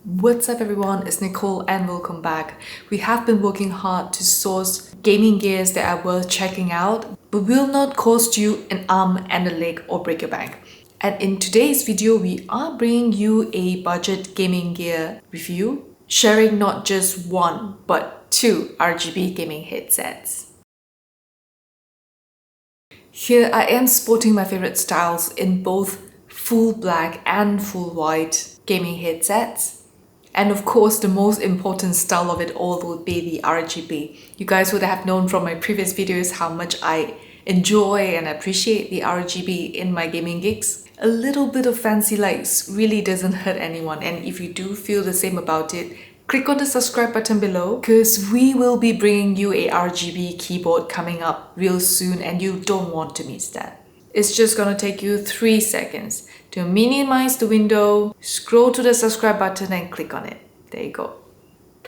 What's up everyone, it's Nicole and welcome back. We have been working hard to source gaming gears that are worth checking out, but will not cost you an arm and a leg or break your bank. And in today's video, we are bringing you a budget gaming gear review, sharing not just one, but two RGB gaming headsets. Here I am sporting my favorite styles in both full black and full white gaming headsets. And of course, the most important style of it all would be the RGB. You guys would have known from my previous videos how much I enjoy and appreciate the RGB in my gaming gigs. A little bit of fancy lights really doesn't hurt anyone, and if you do feel the same about it, click on the subscribe button below because we will be bringing you a RGB keyboard coming up real soon and you don't want to miss that. It's just gonna take you 3 seconds to minimize the window, scroll to the subscribe button and click on it. There you go.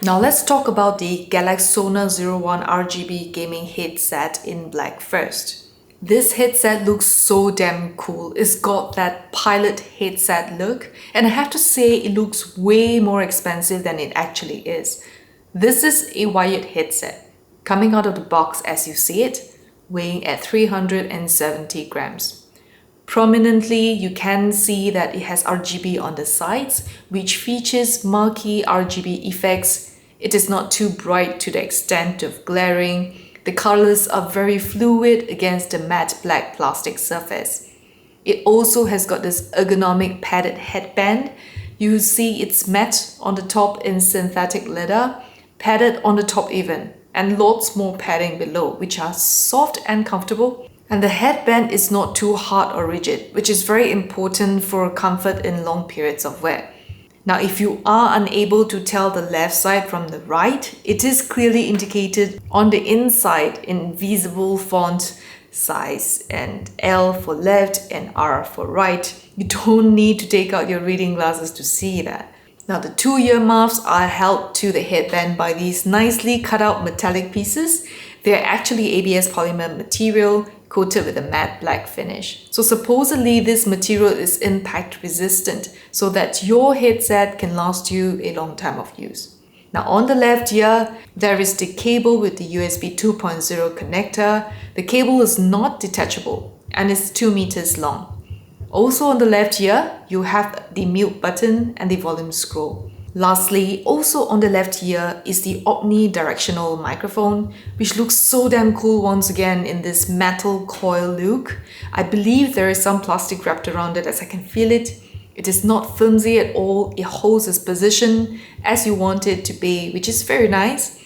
Now let's talk about the Galax Sonar-01 RGB gaming headset in black first. This headset looks so damn cool. It's got that pilot headset look, and I have to say it looks way more expensive than it actually is. This is a wired headset, coming out of the box as you see it, weighing at 370 grams. Prominently, you can see that it has RGB on the sides, which features marquee RGB effects. It is not too bright to the extent of glaring. The colors are very fluid against the matte black plastic surface. It also has got this ergonomic padded headband. You see it's matte on the top in synthetic leather, padded on the top even, and lots more padding below, which are soft and comfortable. And the headband is not too hard or rigid, which is very important for comfort in long periods of wear. Now, if you are unable to tell the left side from the right, it is clearly indicated on the inside in visible font size and L for left and R for right. You don't need to take out your reading glasses to see that. Now, the two earmuffs are held to the headband by these nicely cut out metallic pieces. They're actually ABS polymer material coated with a matte black finish. So supposedly this material is impact resistant so that your headset can last you a long time of use. Now on the left ear, there is the cable with the USB 2.0 connector. The cable is not detachable and is 2 meters long. Also on the left ear, you have the mute button and the volume scroll. Lastly, also on the left ear is the omnidirectional microphone, which looks so damn cool once again in this metal coil look. I believe there is some plastic wrapped around it as I can feel it. It is not flimsy at all. It holds its position as you want it to be, which is very nice.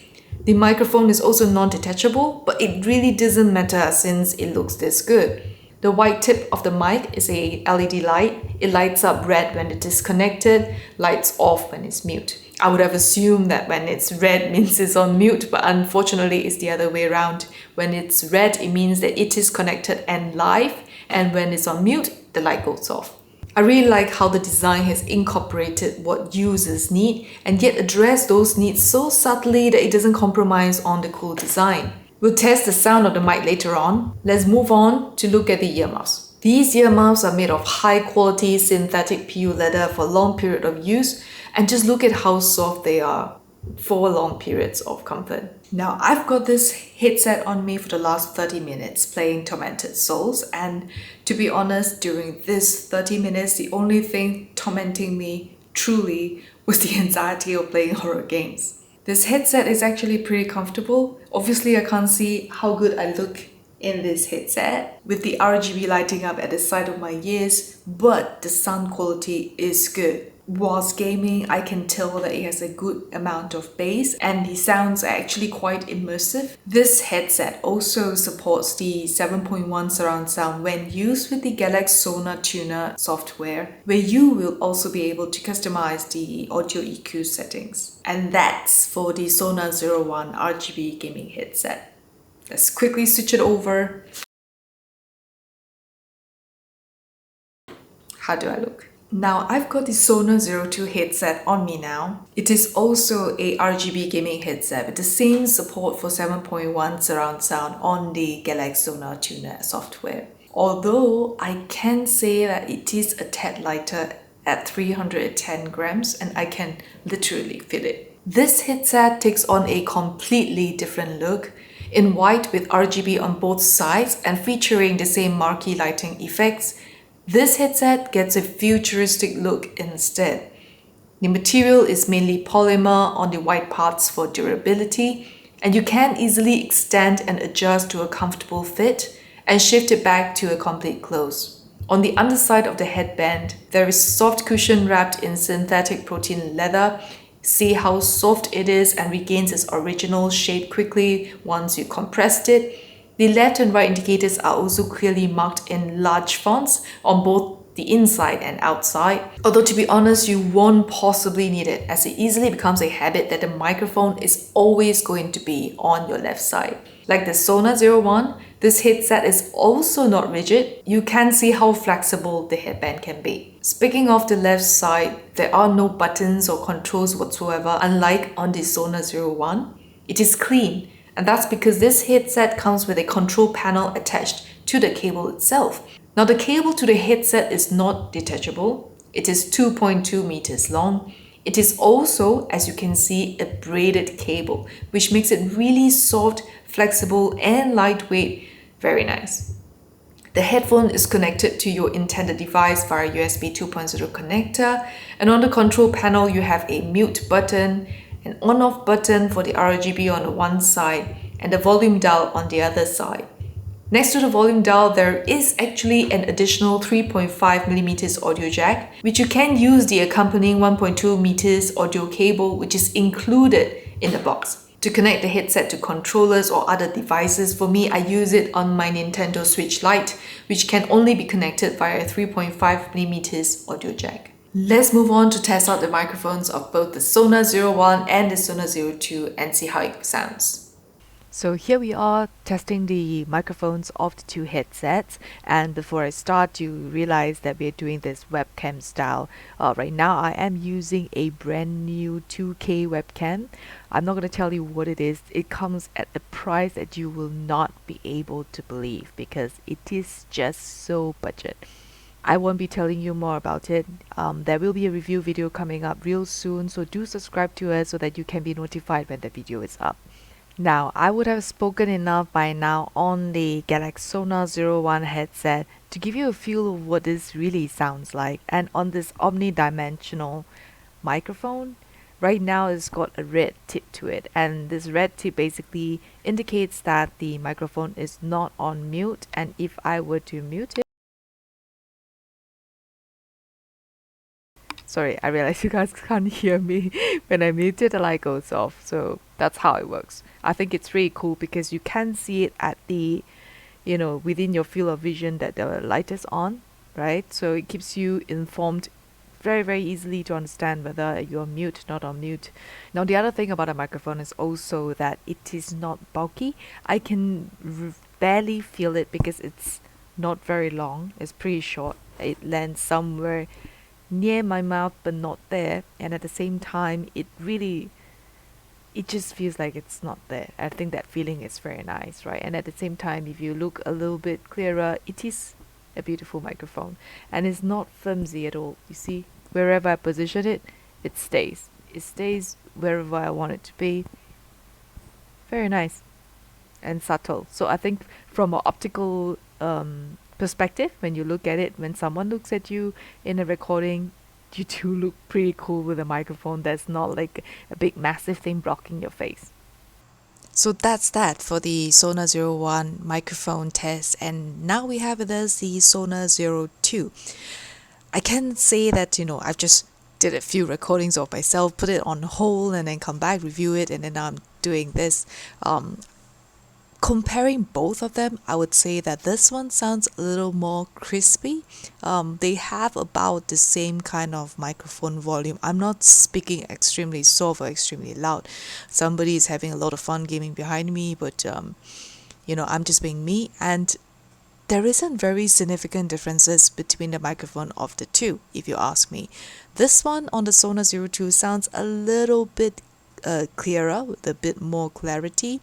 The microphone is also non-detachable, but it really doesn't matter since it looks this good. The white tip of the mic is a LED light. It lights up red when it is connected, lights off when it's mute. I would have assumed that when it's red means it's on mute, but unfortunately it's the other way around. When it's red, it means that it is connected and live, and when it's on mute, the light goes off. I really like how the design has incorporated what users need and yet address those needs so subtly that it doesn't compromise on the cool design. We'll test the sound of the mic later on. Let's move on to look at the earmuffs. These earmuffs are made of high quality synthetic PU leather for a long period of use, and just look at how soft they are for long periods of comfort. Now I've got this headset on me for the last 30 minutes playing Tormented Souls, and to be honest, during this 30 minutes, the only thing tormenting me truly was the anxiety of playing horror games. This headset is actually pretty comfortable. Obviously, I can't see how good I look in this headset with the RGB lighting up at the side of my ears, but the sound quality is good. Whilst gaming, I can tell that it has a good amount of bass and the sounds are actually quite immersive. This headset also supports the 7.1 surround sound when used with the Galax Sonar-02 software, where you will also be able to customize the audio EQ settings. And that's for the Sonar-01 RGB gaming headset. Let's quickly switch it over. How do I look? Now I've got the Sonar-02 headset on me now. It is also a RGB gaming headset with the same support for 7.1 surround sound on the Galax Sonar-02 software. Although I can say that it is a tad lighter at 310 grams and I can literally feel it. This headset takes on a completely different look, in white with RGB on both sides and featuring the same marquee lighting effects. This headset gets a futuristic look instead. The material is mainly polymer on the white parts for durability, and you can easily extend and adjust to a comfortable fit and shift it back to a complete close. On the underside of the headband, there is soft cushion wrapped in synthetic protein leather. See how soft it is and regains its original shape quickly once you compressed it. The left and right indicators are also clearly marked in large fonts on both the inside and outside. Although to be honest, you won't possibly need it, as it easily becomes a habit that the microphone is always going to be on your left side. Like the Sonar-01, this headset is also not rigid. You can see how flexible the headband can be. Speaking of the left side, there are no buttons or controls whatsoever, unlike on the Sonar-01. It is clean, and that's because this headset comes with a control panel attached to the cable itself. Now the cable to the headset is not detachable. It is 2.2 meters long. It is also, as you can see, a braided cable, which makes it really soft, flexible and lightweight. Very nice. The headphone is connected to your intended device via USB 2.0 connector, and on the control panel you have a mute button, an on-off button for the RGB on the one side, and the volume dial on the other side. Next to the volume dial, there is actually an additional 3.5mm audio jack, which you can use the accompanying 1.2 meters audio cable, which is included in the box. To connect the headset to controllers or other devices, for me, I use it on my Nintendo Switch Lite, which can only be connected via a 3.5mm audio jack. Let's move on to test out the microphones of both the Sonar-01 and the Sonar-02 and see how it sounds. So here we are testing the microphones of the two headsets, and before I start, you realize that we're doing this webcam style. Right now I am using a brand new 2K webcam. I'm not going to tell you what it is. It comes at a price that you will not be able to believe because it is just so budget. I won't be telling you more about it. There will be a review video coming up real soon, so do subscribe to us so that you can be notified when the video is up. Now, I would have spoken enough by now on the Galax Sonar-01 headset to give you a feel of what this really sounds like. And on this omnidimensional microphone, right now it's got a red tip to it. And this red tip basically indicates that the microphone is not on mute. And if I were to mute it, sorry, I realize you guys can't hear me. When I mute it, the light goes off. So that's how it works. I think it's really cool because you can see it at the, within your field of vision that the light is on, right? So it keeps you informed very, very easily to understand whether you're mute, not on mute. Now, the other thing about a microphone is also that it is not bulky. I can barely feel it because it's not very long. It's pretty short. It lands somewhere near my mouth but not there, and at the same time it just feels like it's not there. I think that feeling is very nice, right? And at the same time, if you look a little bit clearer, it is a beautiful microphone and it's not flimsy at all. You see, wherever I position it, it stays wherever I want it to be. Very nice and subtle. So I think from an optical perspective, when you look at it, when someone looks at you in a recording, you do look pretty cool with a microphone that's not like a big massive thing blocking your face. So that's that for the Sonar-01 microphone test, and now we have with us the Sonar-02. I can say that, I've just did a few recordings of myself, put it on hold and then come back, review it, and then now I'm doing this. Comparing both of them, I would say that this one sounds a little more crispy. They have about the same kind of microphone volume. I'm not speaking extremely soft or extremely loud. Somebody is having a lot of fun gaming behind me, but I'm just being me, and there isn't very significant differences between the microphone of the two, if you ask me. This one on the Sonar-02 sounds a little bit clearer, with a bit more clarity.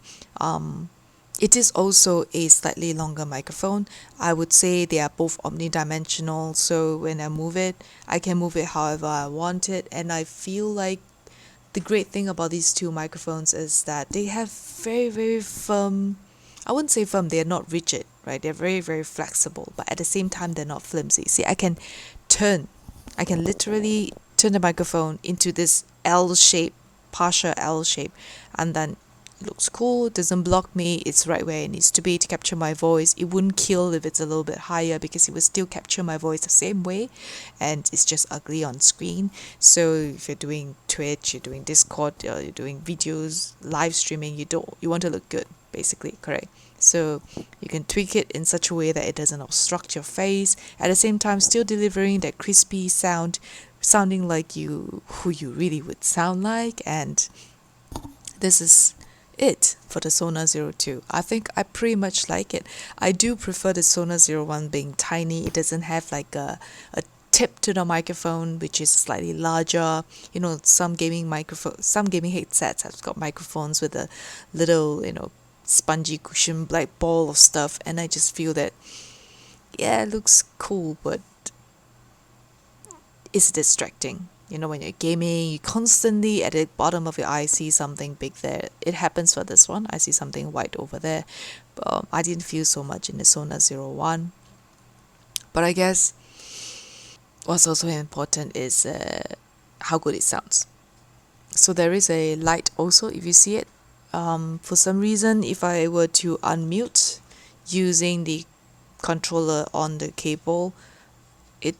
It is also a slightly longer microphone. I would say they are both omnidimensional, so when I move it, I can move it however I want it. And I feel like the great thing about these two microphones is that they have very, very firm, I wouldn't say firm, they're not rigid, right? They're very, very flexible, but at the same time, they're not flimsy. See, I can literally turn the microphone into this L shape, partial L shape, and then it looks cool, it doesn't block me, it's right where it needs to be to capture my voice. It wouldn't kill if it's a little bit higher because it will still capture my voice the same way, and it's just ugly on screen. So if you're doing Twitch, you're doing Discord, you're doing videos, live streaming, you want to look good, basically, correct? So you can tweak it in such a way that it doesn't obstruct your face, at the same time still delivering that crispy sound, sounding like who you really would sound like. And this is it for the Sonar-02. I think I pretty much like it. I do prefer the Sonar-01 being tiny. It doesn't have like a tip to the microphone, which is slightly larger. You know, some gaming headsets have got microphones with a little, spongy cushion black ball of stuff, and I just feel that, yeah, it looks cool, but it's distracting. You know, when you're gaming, you constantly at the bottom of your eye see something big there. It happens for this one. I see something white over there. I didn't feel so much in the Sonar-01. But I guess what's also important is how good it sounds. So there is a light also, if you see it. For some reason, if I were to unmute using the controller on the cable, it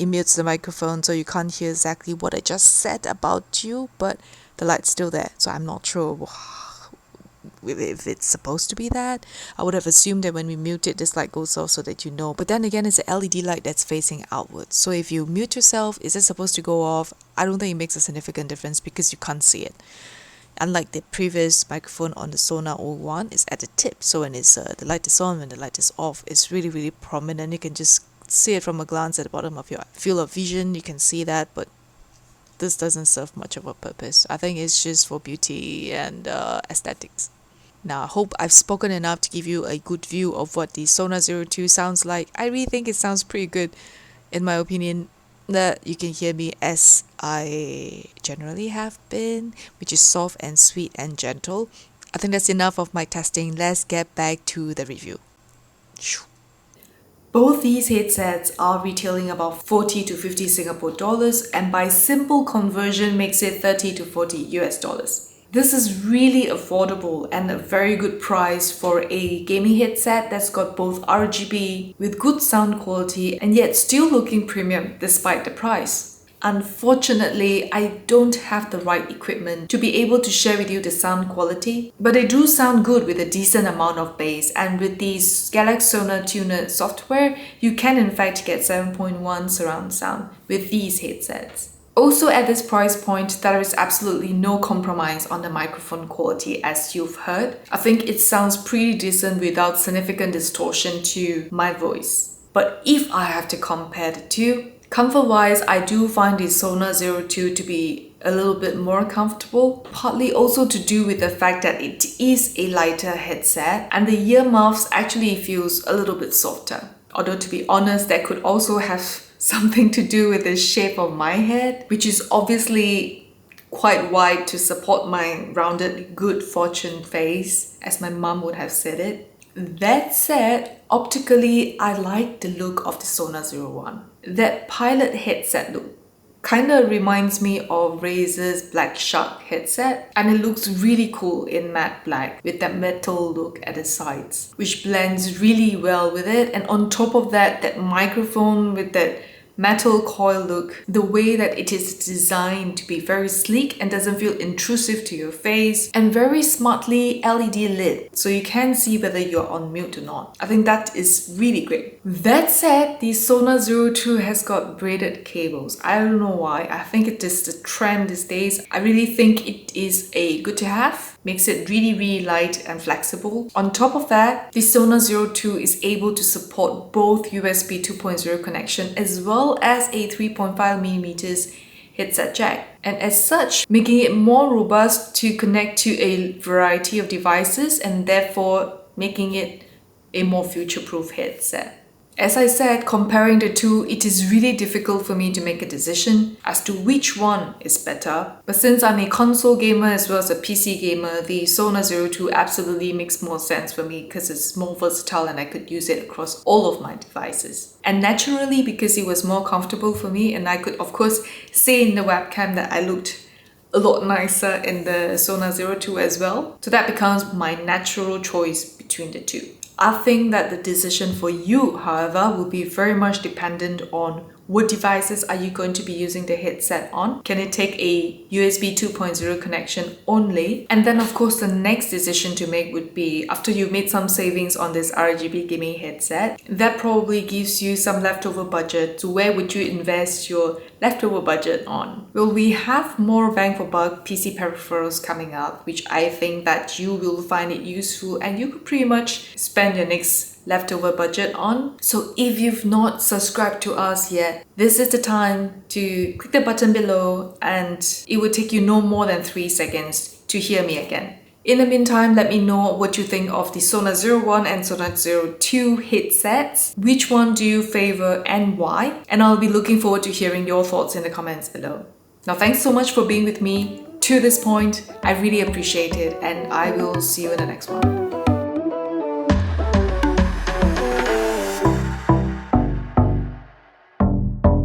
mutes the microphone, so you can't hear exactly what I just said about you, but the light's still there. So I'm not sure if it's supposed to be that. I would have assumed that when we mute it, this light goes off so that you know. But then again, it's an LED light that's facing outwards. So if you mute yourself, is it supposed to go off? I don't think it makes a significant difference because you can't see it. Unlike the previous microphone on the Sonar-01, it's at the tip. So when it's the light is on, when the light is off, it's really, really prominent. You can just see it from a glance at the bottom of your field of vision. You can see that, but this doesn't serve much of a purpose. I think it's just for beauty and aesthetics. Now, I hope I've spoken enough to give you a good view of what the Sonar-02 sounds like. I really think it sounds pretty good, in my opinion, that you can hear me as I generally have been, which is soft and sweet and gentle. I think that's enough of my testing. Let's get back to the review. Both these headsets are retailing about 40 to 50 Singapore dollars, and by simple conversion makes it 30 to 40 US dollars. This is really affordable and a very good price for a gaming headset that's got both RGB with good sound quality and yet still looking premium despite the price. Unfortunately, I don't have the right equipment to be able to share with you the sound quality, but they do sound good with a decent amount of bass, and with these Galax Sonar-02 software, you can in fact get 7.1 surround sound with these headsets. Also at this price point, there is absolutely no compromise on the microphone quality as you've heard. I think it sounds pretty decent without significant distortion to my voice. But if I have to compare the two, comfort-wise, I do find the Sonar-02 to be a little bit more comfortable, partly also to do with the fact that it is a lighter headset and the earmuffs actually feels a little bit softer. Although to be honest, that could also have something to do with the shape of my head, which is obviously quite wide to support my rounded good fortune face, as my mum would have said it. That said, optically, I like the look of the Sonar-01. That pilot headset look kinda reminds me of Razer's Black Shark headset, and it looks really cool in matte black with that metal look at the sides, which blends really well with it. And on top of that, that microphone with that metal coil look, the way that it is designed to be very sleek and doesn't feel intrusive to your face, and very smartly LED lit, so you can see whether you're on mute or not. I think that is really great. That said, the Sonar-02 has got braided cables. I don't know why. I think it is the trend these days. I really think it is a good to have. Makes it really, really light and flexible. On top of that, the Sonar-02 is able to support both USB 2.0 connection as well as a 3.5mm headset jack, and as such, making it more robust to connect to a variety of devices and therefore making it a more future-proof headset. As I said, comparing the two, it is really difficult for me to make a decision as to which one is better. But since I'm a console gamer as well as a PC gamer, the Sonar-02 absolutely makes more sense for me because it's more versatile and I could use it across all of my devices. And naturally, because it was more comfortable for me, and I could of course say in the webcam that I looked a lot nicer in the Sonar-02 as well. So that becomes my natural choice between the two. I think that the decision for you, however, will be very much dependent on what devices are you going to be using the headset on? Can it take a USB 2.0 connection only? And then of course the next decision to make would be, after you've made some savings on this RGB gaming headset, that probably gives you some leftover budget. So where would you invest your leftover budget on? Well, we have more bang for buck PC peripherals coming up, which I think that you will find it useful and you could pretty much spend your next leftover budget on. So if you've not subscribed to us yet, this is the time to click the button below and it will take you no more than 3 seconds to hear me again. In the meantime, let me know what you think of the Sonar-01 and Sonar-02 headsets. Which one do you favor and why? And I'll be looking forward to hearing your thoughts in the comments below. Now, thanks so much for being with me to this point. I really appreciate it and I will see you in the next one.